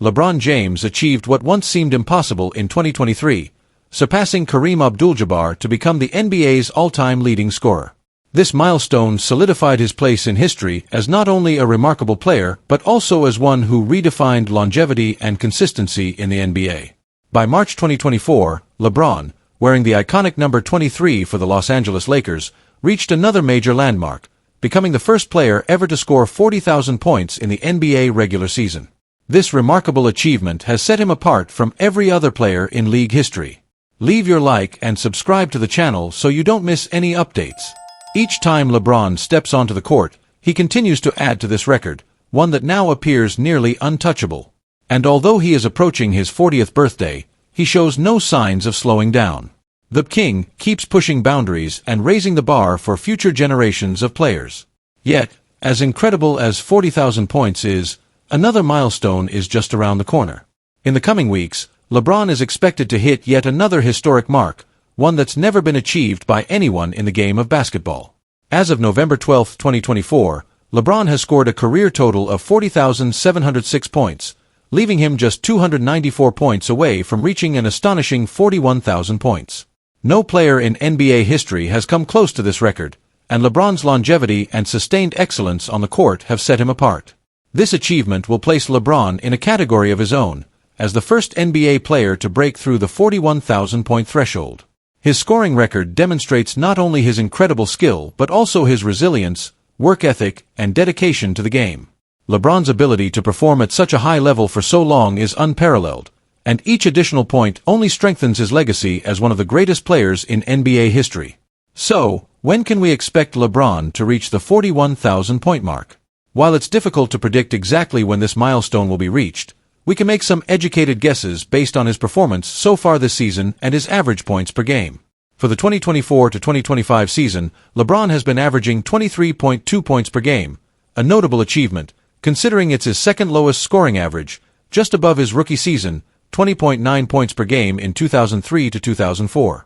LeBron James achieved what once seemed impossible in 2023, surpassing Kareem Abdul-Jabbar to become the NBA's all-time leading scorer. This milestone solidified his place in history as not only a remarkable player but also as one who redefined longevity and consistency in the NBA. By March 2024, LeBron, wearing the iconic number 23 for the Los Angeles Lakers, reached another major landmark, becoming the first player ever to score 40,000 points in the NBA regular season. This remarkable achievement has set him apart from every other player in league history. Leave your like and subscribe to the channel so you don't miss any updates. Each time LeBron steps onto the court, he continues to add to this record, one that now appears nearly untouchable. And although he is approaching his 40th birthday, he shows no signs of slowing down. The King keeps pushing boundaries and raising the bar for future generations of players. Yet, as incredible as 40,000 points is, another milestone is just around the corner. In the coming weeks, LeBron is expected to hit yet another historic mark, one that's never been achieved by anyone in the game of basketball. As of November 12, 2024, LeBron has scored a career total of 40,706 points, leaving him just 294 points away from reaching an astonishing 41,000 points. No player in NBA history has come close to this record, and LeBron's longevity and sustained excellence on the court have set him apart. This achievement will place LeBron in a category of his own, as the first NBA player to break through the 41,000-point threshold. His scoring record demonstrates not only his incredible skill but also his resilience, work ethic, and dedication to the game. LeBron's ability to perform at such a high level for so long is unparalleled, and each additional point only strengthens his legacy as one of the greatest players in NBA history. So, when can we expect LeBron to reach the 41,000-point mark? While it's difficult to predict exactly when this milestone will be reached, we can make some educated guesses based on his performance so far this season and his average points per game. For the 2024 to 2025 season, LeBron has been averaging 23.2 points per game, a notable achievement, considering it's his second lowest scoring average, just above his rookie season, 20.9 points per game in 2003 to 2004.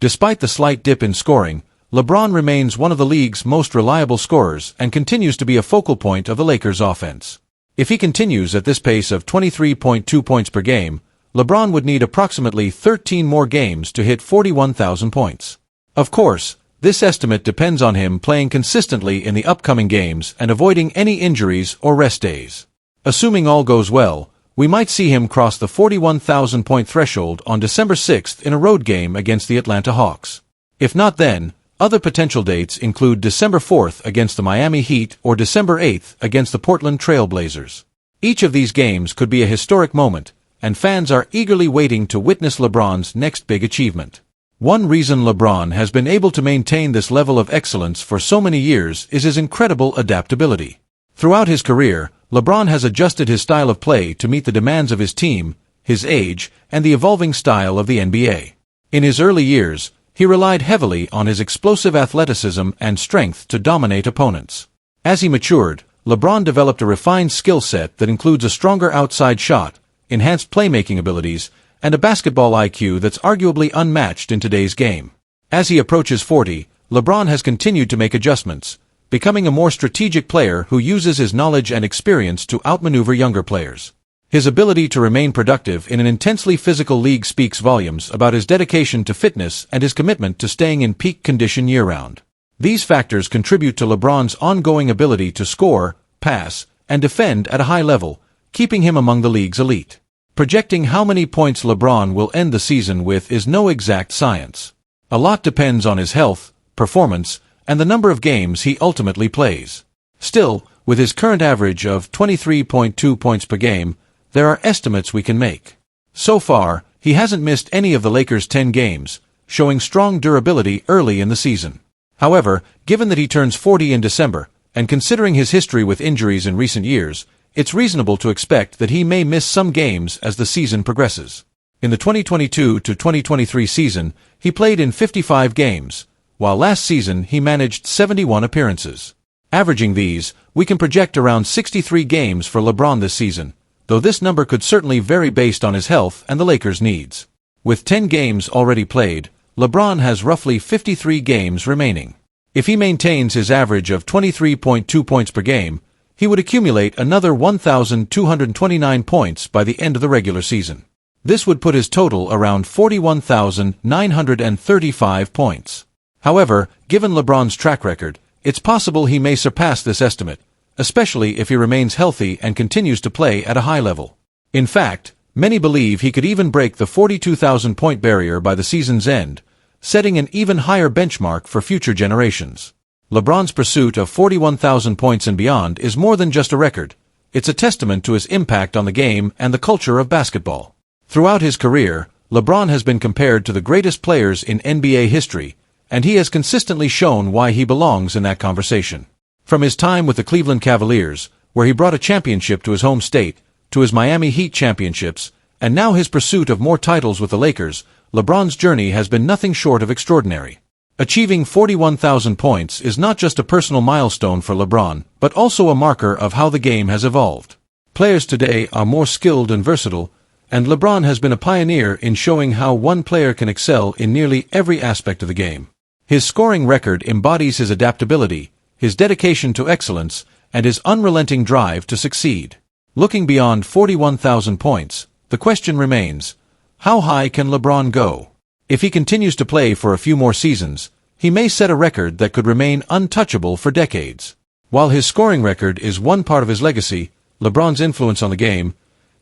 Despite the slight dip in scoring, LeBron remains one of the league's most reliable scorers and continues to be a focal point of the Lakers' offense. If he continues at this pace of 23.2 points per game, LeBron would need approximately 13 more games to hit 41,000 points. Of course, this estimate depends on him playing consistently in the upcoming games and avoiding any injuries or rest days. Assuming all goes well, we might see him cross the 41,000-point threshold on December 6th in a road game against the Atlanta Hawks. If not then, other potential dates include December 4th against the Miami Heat or December 8th against the Portland Trail Blazers. Each of these games could be a historic moment, and fans are eagerly waiting to witness LeBron's next big achievement. One reason LeBron has been able to maintain this level of excellence for so many years is his incredible adaptability. Throughout his career, LeBron has adjusted his style of play to meet the demands of his team, his age, and the evolving style of the NBA. In his early years, he relied heavily on his explosive athleticism and strength to dominate opponents. As he matured, LeBron developed a refined skill set that includes a stronger outside shot, enhanced playmaking abilities, and a basketball IQ that's arguably unmatched in today's game. As he approaches 40, LeBron has continued to make adjustments, becoming a more strategic player who uses his knowledge and experience to outmaneuver younger players. His ability to remain productive in an intensely physical league speaks volumes about his dedication to fitness and his commitment to staying in peak condition year-round. These factors contribute to LeBron's ongoing ability to score, pass, and defend at a high level, keeping him among the league's elite. Projecting how many points LeBron will end the season with is no exact science. A lot depends on his health, performance, and the number of games he ultimately plays. Still, with his current average of 23.2 points per game, there are estimates we can make. So far, he hasn't missed any of the Lakers' 10 games, showing strong durability early in the season. However, given that he turns 40 in December, and considering his history with injuries in recent years, it's reasonable to expect that he may miss some games as the season progresses. In the 2022 to 2023 season, he played in 55 games, while last season he managed 71 appearances. Averaging these, we can project around 63 games for LeBron this season, though this number could certainly vary based on his health and the Lakers' needs. With 10 games already played, LeBron has roughly 53 games remaining. If he maintains his average of 23.2 points per game, he would accumulate another 1,229 points by the end of the regular season. This would put his total around 41,935 points. However, given LeBron's track record, it's possible he may surpass this estimate, especially if he remains healthy and continues to play at a high level. In fact, many believe he could even break the 42,000-point barrier by the season's end, setting an even higher benchmark for future generations. LeBron's pursuit of 41,000 points and beyond is more than just a record. It's a testament to his impact on the game and the culture of basketball. Throughout his career, LeBron has been compared to the greatest players in NBA history, and he has consistently shown why he belongs in that conversation. From his time with the Cleveland Cavaliers, where he brought a championship to his home state, to his Miami Heat championships, and now his pursuit of more titles with the Lakers, LeBron's journey has been nothing short of extraordinary. Achieving 41,000 points is not just a personal milestone for LeBron, but also a marker of how the game has evolved. Players today are more skilled and versatile, and LeBron has been a pioneer in showing how one player can excel in nearly every aspect of the game. His scoring record embodies his adaptability, his dedication to excellence, and his unrelenting drive to succeed. Looking beyond 41,000 points, the question remains, how high can LeBron go? If he continues to play for a few more seasons, he may set a record that could remain untouchable for decades. While his scoring record is one part of his legacy, LeBron's influence on the game,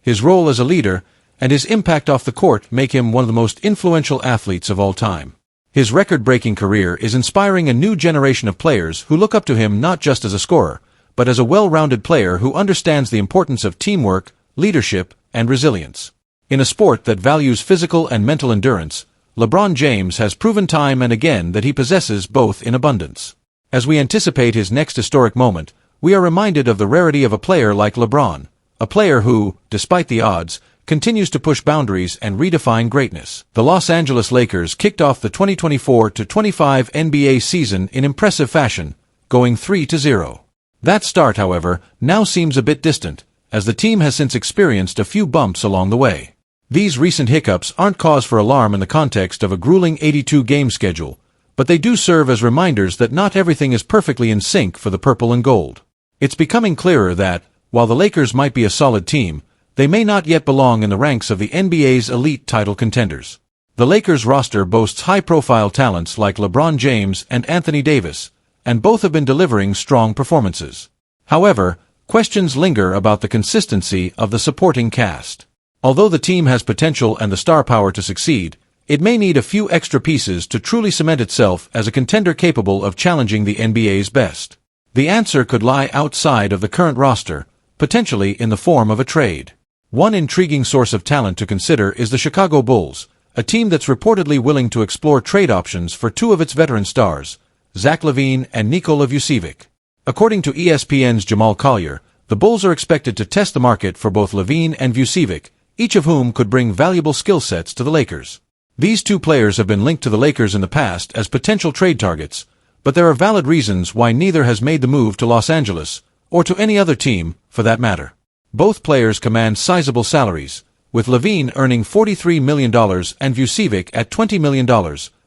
his role as a leader, and his impact off the court make him one of the most influential athletes of all time. His record-breaking career is inspiring a new generation of players who look up to him not just as a scorer, but as a well-rounded player who understands the importance of teamwork, leadership, and resilience. In a sport that values physical and mental endurance, LeBron James has proven time and again that he possesses both in abundance. As we anticipate his next historic moment, we are reminded of the rarity of a player like LeBron, a player who, despite the odds, continues to push boundaries and redefine greatness. The Los Angeles Lakers kicked off the 2024-25 NBA season in impressive fashion, going 3-0. That start, however, now seems a bit distant, as the team has since experienced a few bumps along the way. These recent hiccups aren't cause for alarm in the context of a grueling 82-game schedule, but they do serve as reminders that not everything is perfectly in sync for the purple and gold. It's becoming clearer that, while the Lakers might be a solid team, they may not yet belong in the ranks of the NBA's elite title contenders. The Lakers roster boasts high-profile talents like LeBron James and Anthony Davis, and both have been delivering strong performances. However, questions linger about the consistency of the supporting cast. Although the team has potential and the star power to succeed, it may need a few extra pieces to truly cement itself as a contender capable of challenging the NBA's best. The answer could lie outside of the current roster, potentially in the form of a trade. One intriguing source of talent to consider is the Chicago Bulls, a team that's reportedly willing to explore trade options for two of its veteran stars, Zach LaVine and Nikola Vucevic. According to ESPN's Jamal Collier, the Bulls are expected to test the market for both LaVine and Vucevic, each of whom could bring valuable skill sets to the Lakers. These two players have been linked to the Lakers in the past as potential trade targets, but there are valid reasons why neither has made the move to Los Angeles, or to any other team, for that matter. Both players command sizable salaries, with LaVine earning $43 million and Vucevic at $20 million,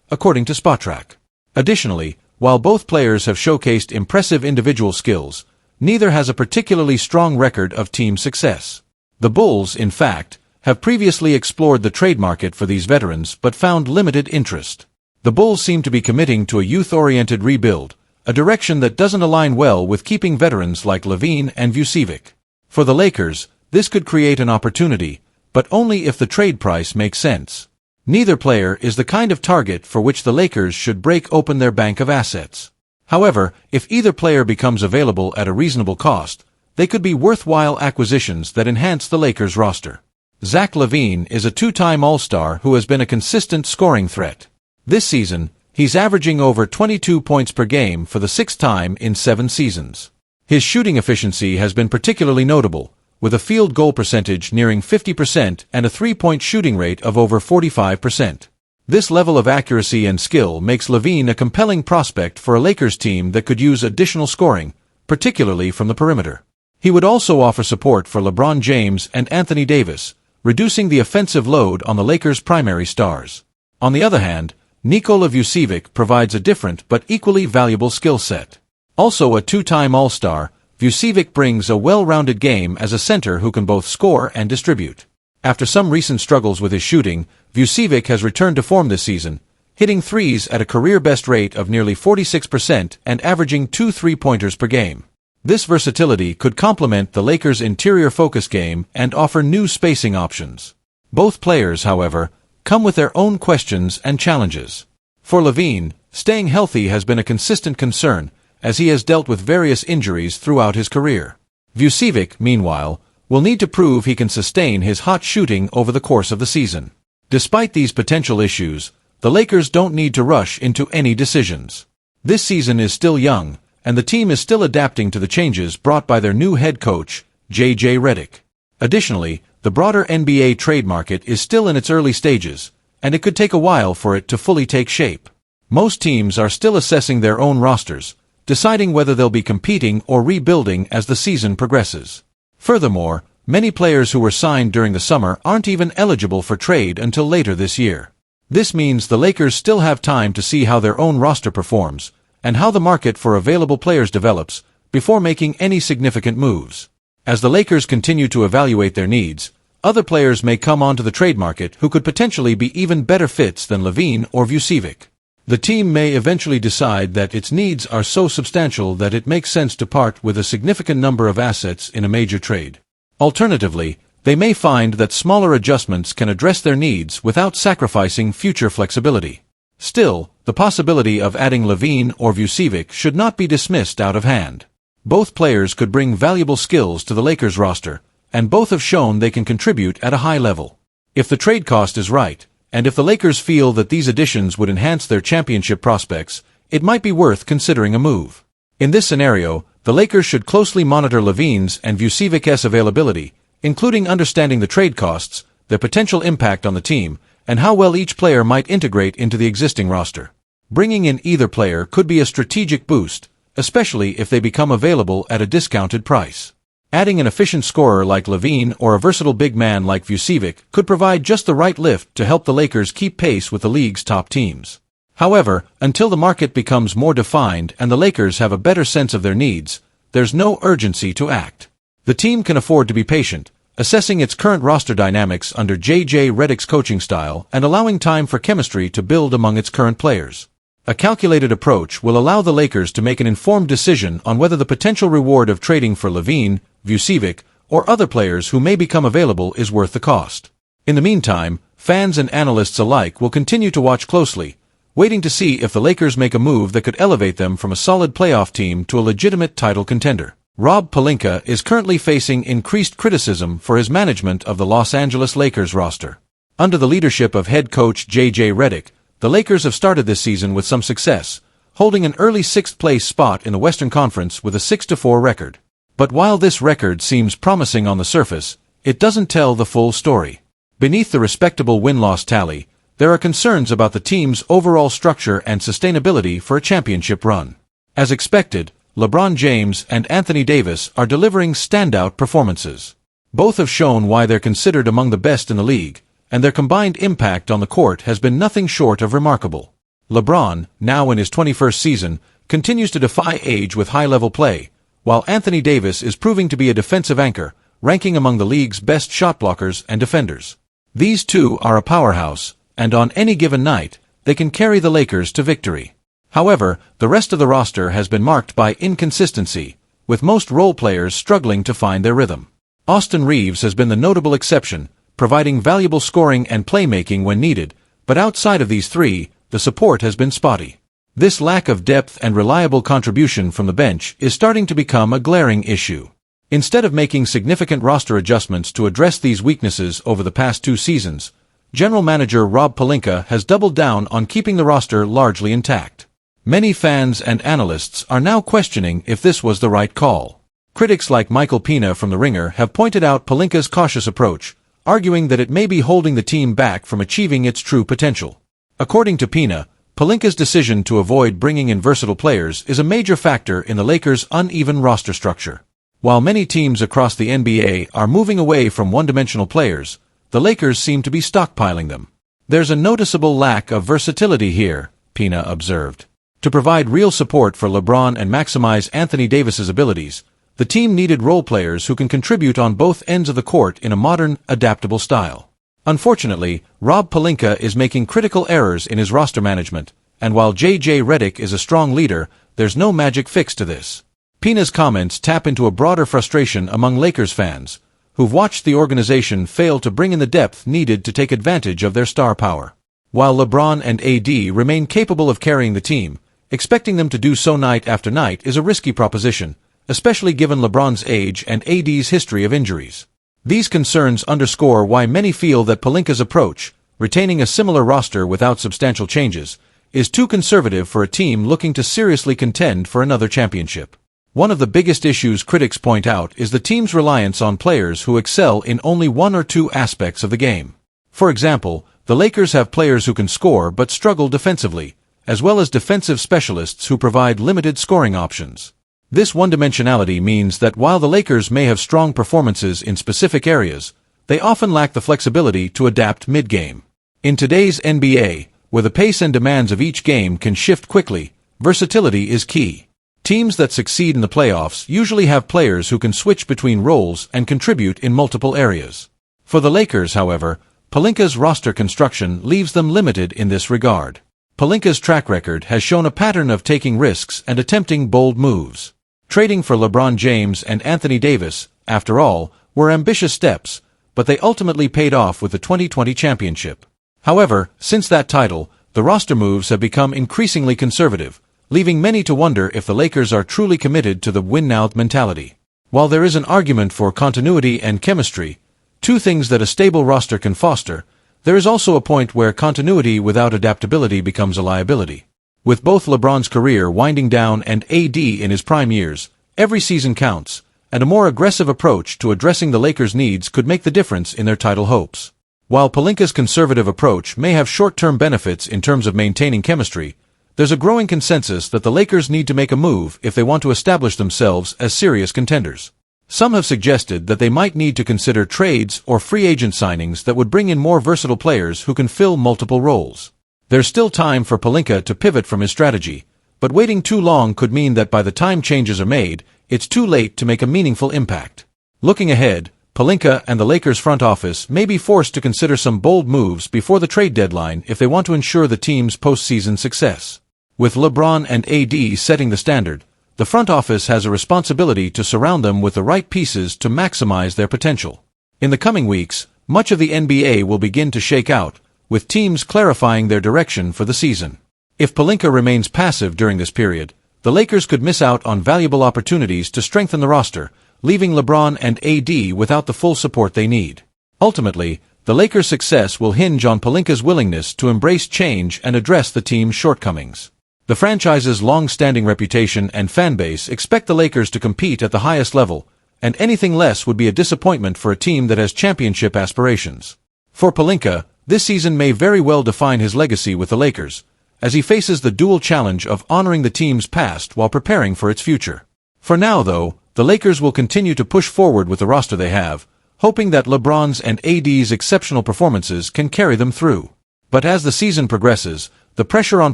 according to Spotrac. Additionally, while both players have showcased impressive individual skills, neither has a particularly strong record of team success. The Bulls, in fact, have previously explored the trade market for these veterans but found limited interest. The Bulls seem to be committing to a youth-oriented rebuild, a direction that doesn't align well with keeping veterans like LaVine and Vucevic. For the Lakers, this could create an opportunity, but only if the trade price makes sense. Neither player is the kind of target for which the Lakers should break open their bank of assets. However, if either player becomes available at a reasonable cost, they could be worthwhile acquisitions that enhance the Lakers roster. Zach LaVine is a two-time All-Star who has been a consistent scoring threat. This season, he's averaging over 22 points per game for the sixth time in 7 seasons. His shooting efficiency has been particularly notable, with a field goal percentage nearing 50% and a three-point shooting rate of over 45%. This level of accuracy and skill makes LaVine a compelling prospect for a Lakers team that could use additional scoring, particularly from the perimeter. He would also offer support for LeBron James and Anthony Davis, reducing the offensive load on the Lakers' primary stars. On the other hand, Nikola Vucevic provides a different but equally valuable skill set. Also a two-time All-Star, Vucevic brings a well-rounded game as a center who can both score and distribute. After some recent struggles with his shooting, Vucevic has returned to form this season, hitting threes at a career-best rate of nearly 46% and averaging 2 3-pointers per game. This versatility could complement the Lakers' interior focus game and offer new spacing options. Both players, however, come with their own questions and challenges. For LaVine, staying healthy has been a consistent concern, as he has dealt with various injuries throughout his career. Vucevic, meanwhile, will need to prove he can sustain his hot shooting over the course of the season. Despite these potential issues, the Lakers don't need to rush into any decisions. This season is still young, and the team is still adapting to the changes brought by their new head coach, J.J. Redick. Additionally, the broader NBA trade market is still in its early stages, and it could take a while for it to fully take shape. Most teams are still assessing their own rosters, deciding whether they'll be competing or rebuilding as the season progresses. Furthermore, many players who were signed during the summer aren't even eligible for trade until later this year. This means the Lakers still have time to see how their own roster performs, and how the market for available players develops, before making any significant moves. As the Lakers continue to evaluate their needs, other players may come onto the trade market who could potentially be even better fits than LaVine or Vucevic. The team may eventually decide that its needs are so substantial that it makes sense to part with a significant number of assets in a major trade. Alternatively, they may find that smaller adjustments can address their needs without sacrificing future flexibility. Still, the possibility of adding LaVine or Vucevic should not be dismissed out of hand. Both players could bring valuable skills to the Lakers roster, and both have shown they can contribute at a high level. If the trade cost is right, and if the Lakers feel that these additions would enhance their championship prospects, it might be worth considering a move. In this scenario, the Lakers should closely monitor LaVine's and Vucevic's availability, including understanding the trade costs, their potential impact on the team, and how well each player might integrate into the existing roster. Bringing in either player could be a strategic boost, especially if they become available at a discounted price. Adding an efficient scorer like LaVine or a versatile big man like Vucevic could provide just the right lift to help the Lakers keep pace with the league's top teams. However, until the market becomes more defined and the Lakers have a better sense of their needs, there's no urgency to act. The team can afford to be patient, assessing its current roster dynamics under J.J. Redick's coaching style and allowing time for chemistry to build among its current players. A calculated approach will allow the Lakers to make an informed decision on whether the potential reward of trading for LaVine, Vucevic, or other players who may become available is worth the cost. In the meantime, fans and analysts alike will continue to watch closely, waiting to see if the Lakers make a move that could elevate them from a solid playoff team to a legitimate title contender. Rob Pelinka is currently facing increased criticism for his management of the Los Angeles Lakers roster. Under the leadership of head coach J.J. Redick, the Lakers have started this season with some success, holding an early sixth-place spot in the Western Conference with a 6-4 record. But while this record seems promising on the surface, it doesn't tell the full story. Beneath the respectable win-loss tally, there are concerns about the team's overall structure and sustainability for a championship run. As expected, LeBron James and Anthony Davis are delivering standout performances. Both have shown why they're considered among the best in the league, and their combined impact on the court has been nothing short of remarkable. LeBron, now in his 21st season, continues to defy age with high-level play, while Anthony Davis is proving to be a defensive anchor, ranking among the league's best shot blockers and defenders. These two are a powerhouse, and on any given night, they can carry the Lakers to victory. However, the rest of the roster has been marked by inconsistency, with most role players struggling to find their rhythm. Austin Reeves has been the notable exception, providing valuable scoring and playmaking when needed, but outside of these three, the support has been spotty. This lack of depth and reliable contribution from the bench is starting to become a glaring issue. Instead of making significant roster adjustments to address these weaknesses over the past 2 seasons, General Manager Rob Pelinka has doubled down on keeping the roster largely intact. Many fans and analysts are now questioning if this was the right call. Critics like Michael Pina from The Ringer have pointed out Pelinka's cautious approach, arguing that it may be holding the team back from achieving its true potential. According to Pina, Pelinka's decision to avoid bringing in versatile players is a major factor in the Lakers' uneven roster structure. While many teams across the NBA are moving away from one-dimensional players, the Lakers seem to be stockpiling them. There's a noticeable lack of versatility here, Pina observed. To provide real support for LeBron and maximize Anthony Davis's abilities, The team needed role players who can contribute on both ends of the court in a modern, adaptable style. Unfortunately, Rob Pelinka is making critical errors in his roster management, and while J.J. Redick is a strong leader, there's no magic fix to this. Pina's comments tap into a broader frustration among Lakers fans, who've watched the organization fail to bring in the depth needed to take advantage of their star power. While LeBron and AD remain capable of carrying the team, expecting them to do so night after night is a risky proposition, especially given LeBron's age and AD's history of injuries. These concerns underscore why many feel that Pelinka's approach, retaining a similar roster without substantial changes, is too conservative for a team looking to seriously contend for another championship. One of the biggest issues critics point out is the team's reliance on players who excel in only one or two aspects of the game. For example, the Lakers have players who can score but struggle defensively, as well as defensive specialists who provide limited scoring options. This one-dimensionality means that while the Lakers may have strong performances in specific areas, they often lack the flexibility to adapt mid-game. In today's NBA, where the pace and demands of each game can shift quickly, versatility is key. Teams that succeed in the playoffs usually have players who can switch between roles and contribute in multiple areas. For the Lakers, however, Pelinka's roster construction leaves them limited in this regard. Pelinka's track record has shown a pattern of taking risks and attempting bold moves. Trading for LeBron James and Anthony Davis, after all, were ambitious steps, but they ultimately paid off with the 2020 championship. However, since that title, the roster moves have become increasingly conservative, leaving many to wonder if the Lakers are truly committed to the win-now mentality. While there is an argument for continuity and chemistry, two things that a stable roster can foster, there is also a point where continuity without adaptability becomes a liability. With both LeBron's career winding down and AD in his prime years, every season counts, and a more aggressive approach to addressing the Lakers' needs could make the difference in their title hopes. While Pelinka's conservative approach may have short-term benefits in terms of maintaining chemistry, there's a growing consensus that the Lakers need to make a move if they want to establish themselves as serious contenders. Some have suggested that they might need to consider trades or free agent signings that would bring in more versatile players who can fill multiple roles. There's still time for Pelinka to pivot from his strategy, but waiting too long could mean that by the time changes are made, it's too late to make a meaningful impact. Looking ahead, Pelinka and the Lakers front office may be forced to consider some bold moves before the trade deadline if they want to ensure the team's postseason success. With LeBron and AD setting the standard, the front office has a responsibility to surround them with the right pieces to maximize their potential. In the coming weeks, much of the NBA will begin to shake out, with teams clarifying their direction for the season. If Pelinka remains passive during this period, the Lakers could miss out on valuable opportunities to strengthen the roster, leaving LeBron and AD without the full support they need. Ultimately, the Lakers' success will hinge on Pelinka's willingness to embrace change and address the team's shortcomings. The franchise's long-standing reputation and fanbase expect the Lakers to compete at the highest level, and anything less would be a disappointment for a team that has championship aspirations. For Pelinka, this season may very well define his legacy with the Lakers, as he faces the dual challenge of honoring the team's past while preparing for its future. For now, though, the Lakers will continue to push forward with the roster they have, hoping that LeBron's and AD's exceptional performances can carry them through. But as the season progresses, the pressure on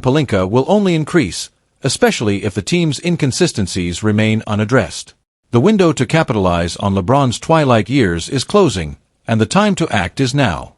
Pelinka will only increase, especially if the team's inconsistencies remain unaddressed. The window to capitalize on LeBron's twilight years is closing, and the time to act is now.